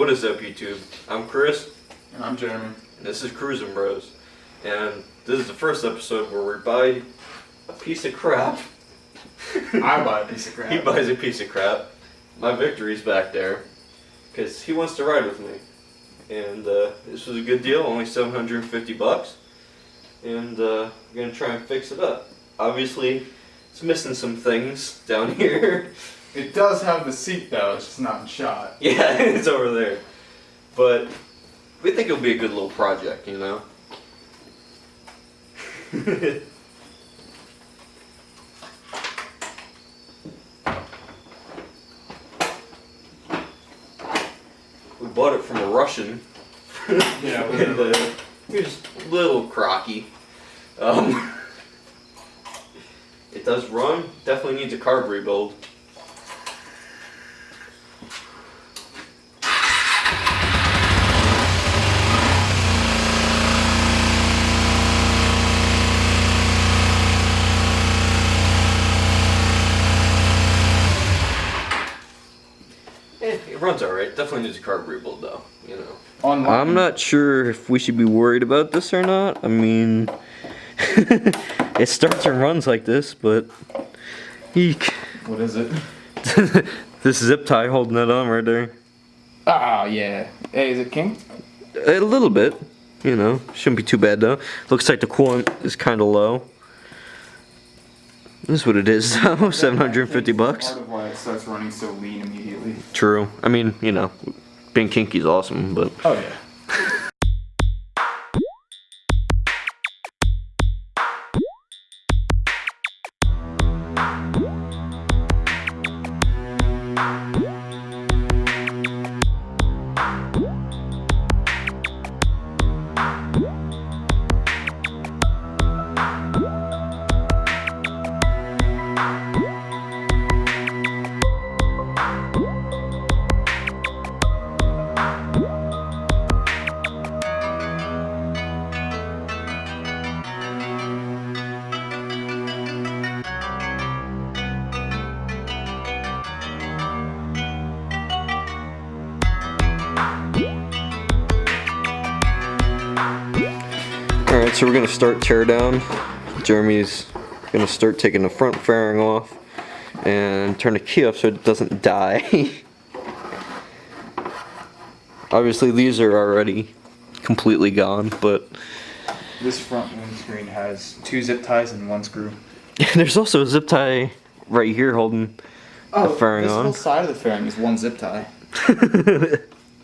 What is up, YouTube? I'm Chris. And I'm Jeremy. And this is Cruising Bros. And this is the first episode where we buy a piece of crap. I buy a piece of crap. He buys a piece of crap. My Victory's back there. Because he wants to ride with me. And this was a good deal, only $750. And we're going to try and fix it up. Obviously, it's missing some things down here. It does have the seat though, it's just not in shot. Yeah, it's over there. But we think it'll be a good little project, you know? We bought it from a Russian. Yeah, And he was a little crocky. It does run, definitely needs a carb rebuild. It runs alright. Definitely needs a carb rebuild though, you know. I'm not sure if we should be worried about this or not. I mean, it starts and runs like this, but eek. What is it? This zip tie holding it on right there. Ah, yeah. Hey, is it king? A little bit, you know. Shouldn't be too bad though. Looks like the coolant is kind of low. This is what it is though, $750. Part of why it starts running so lean immediately. True. I mean, you know, being kinky is awesome, but... Oh yeah. Alright, so we're going to start tear down. Jeremy's going to start taking the front fairing off and turn the key up so it doesn't die. Obviously these are already completely gone, but... This front windscreen has 2 zip ties and 1 screw. There's also a zip tie right here holding the fairing this on. whole side of the fairing is 1 zip tie.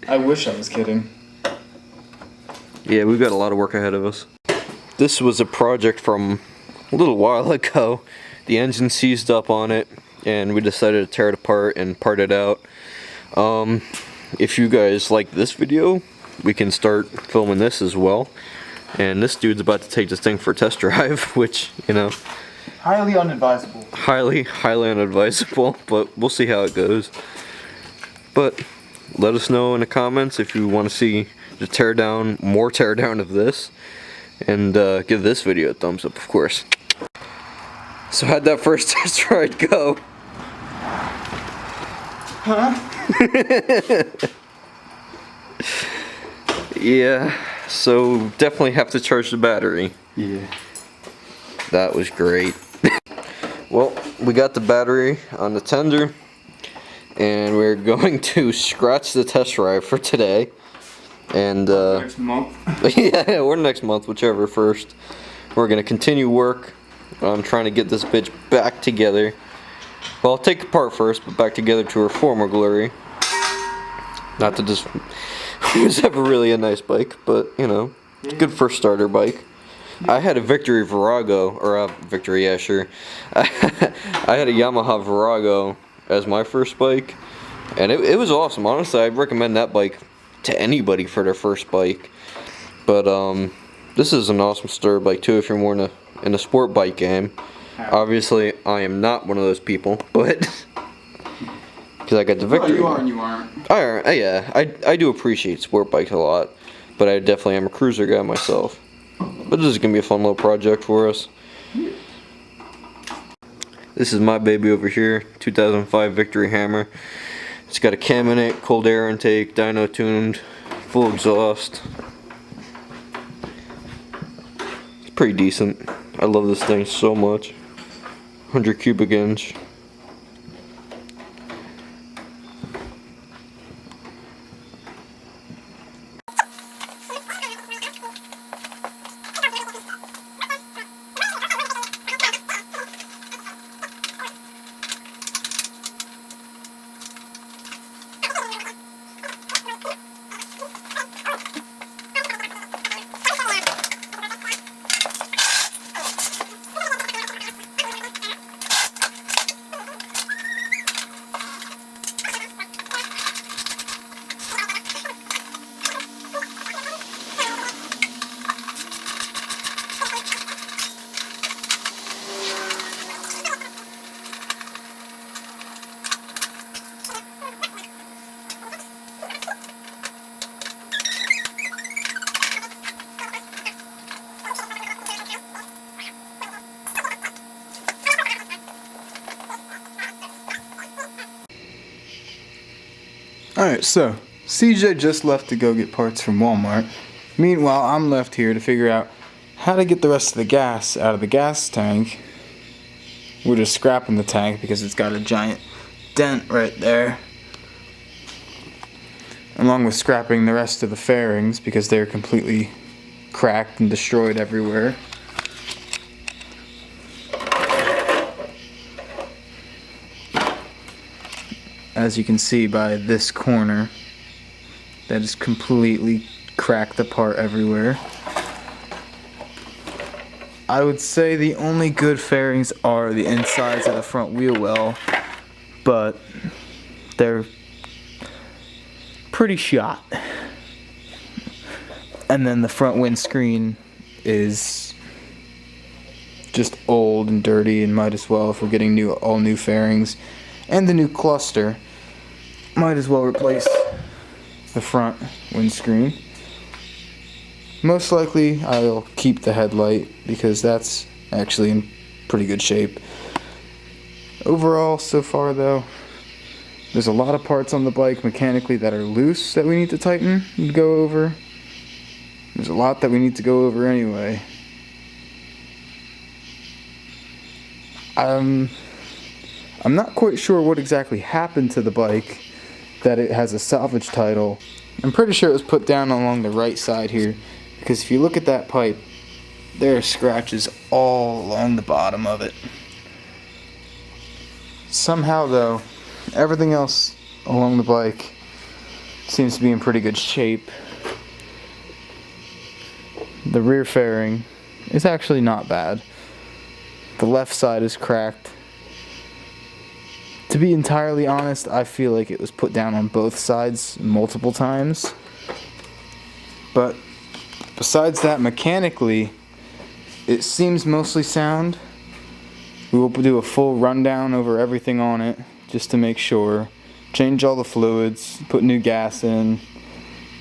I wish I was kidding. Yeah, we've got a lot of work ahead of us. This was a project from a little while ago. The engine seized up on it, and we decided to tear it apart and part it out. If you guys like this video, we can start filming this as well. And this dude's about to take this thing for a test drive, which, you know... Highly unadvisable. Highly unadvisable, but we'll see how it goes. But let us know in the comments if you want to see the more teardown of this, and give this video a thumbs up, of course. So how'd that first test ride go? Huh? Yeah, so definitely have to charge the battery. Yeah. That was great. Well, we got the battery on the tender, and we're going to scratch the test drive for today. And Next month. yeah, or next month, whichever first. We're gonna continue work on trying to get this bitch back together. Well, I'll take it apart first, but back together to her former glory. Not that this was ever really a nice bike, but you know, it's a good first starter bike. I had a Victory Virago, or a Victory, yeah, sure. I had a Yamaha Virago as my first bike, and it was awesome. Honestly, I'd recommend that bike to anybody for their first bike. But this is an awesome starter bike too if you're more in a sport bike game. Obviously, I am not one of those people, but because I got the Victory. Oh, you are and you aren't. Yeah, I do appreciate sport bikes a lot, but I definitely am a cruiser guy myself. But this is gonna be a fun little project for us. This is my baby over here, 2005 Victory Hammer. It's got a cabinet, cold air intake, dyno tuned, full exhaust. It's pretty decent. I love this thing so much. 100 cubic inch. Alright, so CJ just left to go get parts from Walmart. Meanwhile, I'm left here to figure out how to get the rest of the gas out of the gas tank. We're just scrapping the tank because it's got a giant dent right there. Along with scrapping the rest of the fairings because they're completely cracked and destroyed everywhere. As you can see by this corner, that is completely cracked apart everywhere. I would say the only good fairings are the insides of the front wheel well, but they're pretty shot. And then the front windscreen is just old and dirty and might as well, if we're getting all new fairings and the new cluster, might as well replace the front windscreen. Most likely I'll keep the headlight because that's actually in pretty good shape. Overall, so far though, there's a lot of parts on the bike mechanically that are loose that we need to tighten and go over. There's a lot that we need to go over anyway. I'm not quite sure what exactly happened to the bike that it has a salvage title. I'm pretty sure it was put down along the right side here, because if you look at that pipe, there are scratches all along the bottom of it. Somehow though, everything else along the bike seems to be in pretty good shape. The rear fairing is actually not bad. The left side is cracked. To be entirely honest, I feel like it was put down on both sides multiple times. But besides that, mechanically, it seems mostly sound. We will do a full rundown over everything on it, just to make sure. Change all the fluids, put new gas in,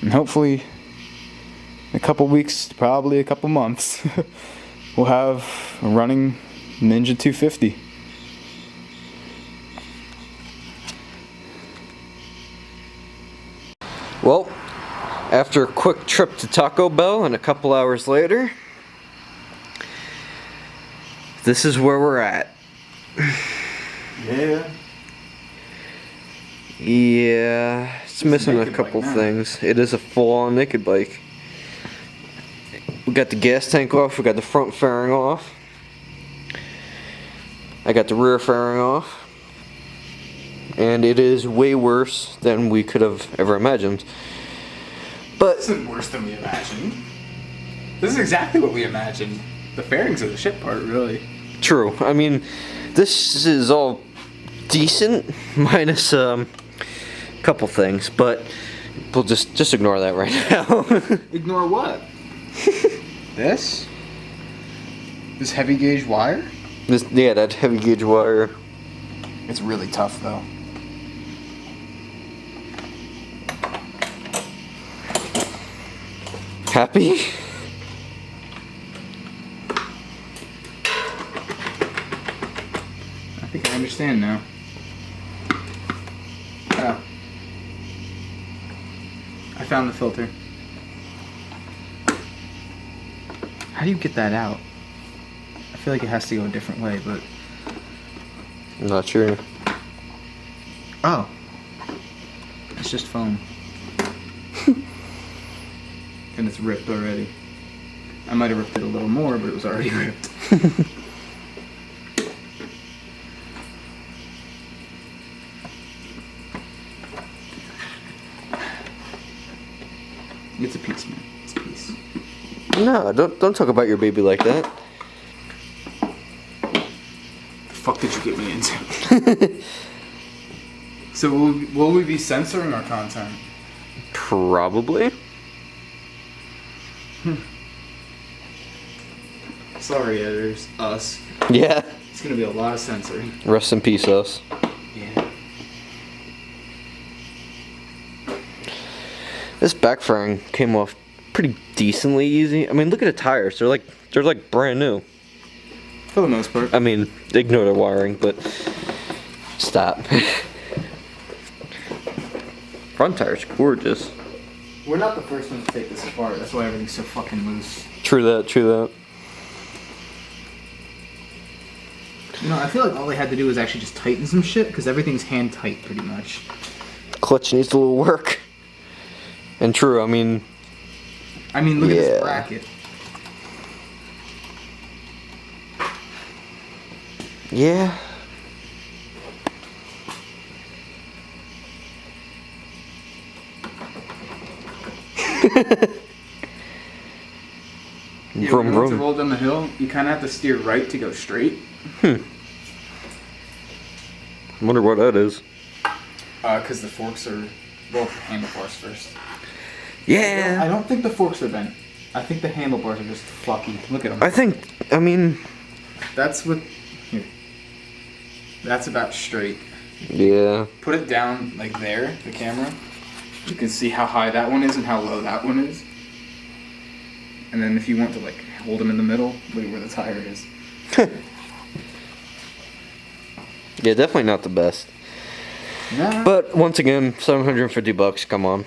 and hopefully, in a couple weeks, probably a couple months, we'll have a running Ninja 250. Well, after a quick trip to Taco Bell and a couple hours later, this is where we're at. Yeah. Yeah, it's missing a naked couple bike now. things. It is a full-on naked bike. We got the gas tank off, we got the front fairing off. I got the rear fairing off. And it is way worse than we could have ever imagined. But This isn't worse than we imagined. This is exactly what we imagined. The fairings are the shit part, really. true. I mean, this is all decent, minus a couple things, but we'll just ignore that right now. Ignore what? This? This heavy gauge wire? Yeah, that heavy gauge wire. It's really tough though. Happy? I think I understand now. Oh, I found the filter. How do you get that out? I feel like it has to go a different way, but... I'm not sure. Oh. It's just foam. And it's ripped already. I might have ripped it a little more, but it was already ripped. It's a piece, man. It's a piece. No, don't talk about your baby like that. The fuck did you get me into? So will we be censoring our content? Probably. Sorry, editors. Us. Yeah. It's gonna be a lot of censoring. Rest in peace, us. Yeah. This backfiring came off pretty decently easy. I mean, look at the tires. They're like brand new. For the most part. I mean, ignore the wiring, but stop. Front tire's gorgeous. We're not the first ones to take this apart. That's why everything's so fucking loose. True that, true that. You know, I feel like all they had to do was actually just tighten some shit, because everything's hand tight pretty much. Clutch needs a little work. And true, I mean, look at this bracket. Yeah. Yeah, Vroom, once you vroom. roll down the hill, you kind of have to steer right to go straight. Wonder what that is. Because the forks are... Well, handlebars first. Yeah. I don't think the forks are bent. I think the handlebars are just fluffy. Look at them. I mean... That's what... Here. That's about straight. Yeah. Put it down, like there, the camera. You can see how high that one is and how low that one is. And then if you want to, like, hold them in the middle, look at where the tire is. Yeah, definitely not the best. Nah. But once again, $750, come on.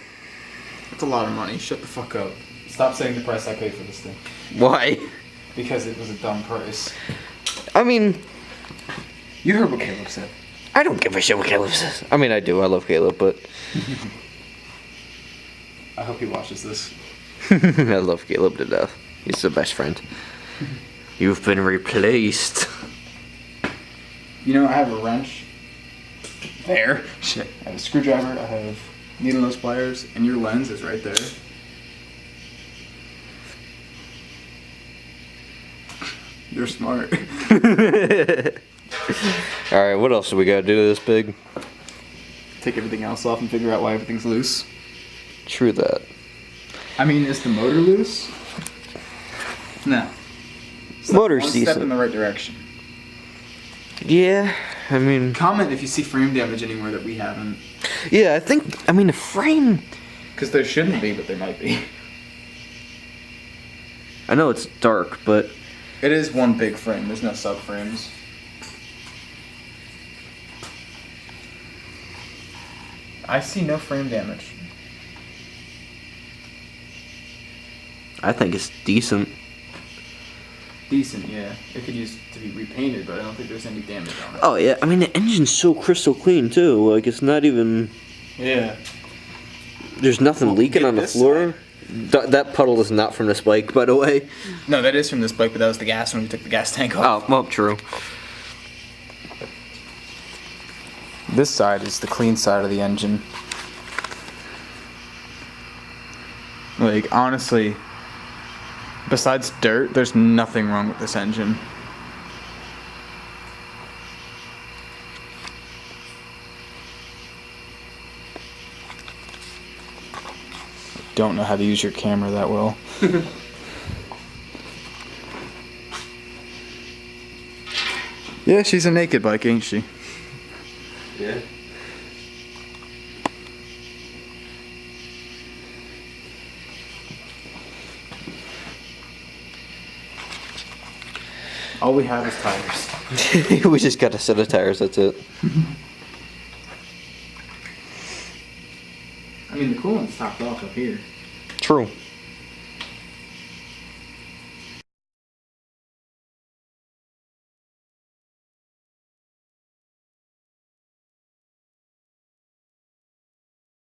It's a lot of money. Shut the fuck up. Stop saying the price I paid for this thing. Why? Because it was a dumb price. I mean, You heard what Caleb said. I don't give a shit what Caleb says. I mean, I do. I love Caleb, but I hope he watches this. I love Caleb to death. He's the best friend. You've been replaced. You know, I have a wrench. There. Shit. I have a screwdriver, I have needle nose pliers, and your lens is right there. You're smart. Alright, what else do we gotta do to this pig? Take everything else off and figure out why everything's loose. True that. I mean, is the motor loose? No. Motor's one decent. step in the right direction. Yeah, I mean... Comment if you see frame damage anywhere that we haven't. Yeah, I mean, the frame... Because there shouldn't be, but there might be. I know it's dark, but... It is one big frame. There's no subframes. I see no frame damage. I think it's decent. Decent, yeah. It could use to be repainted, but I don't think there's any damage on it. Oh, yeah, I mean, the engine's so crystal clean, too. Like, it's not even... Yeah. There's nothing leaking get on the this floor. That puddle is not from this bike, by the way. No, that is from this bike, but that was the gas when we took the gas tank off. Oh, well, true. This side is the clean side of the engine. Like, honestly, besides dirt, there's nothing wrong with this engine. Don't know how to use your camera that well. Yeah, she's a naked bike, ain't she? Yeah. All we have is tires. We just got a set of tires, that's it. I mean, the coolant's topped off up here. True.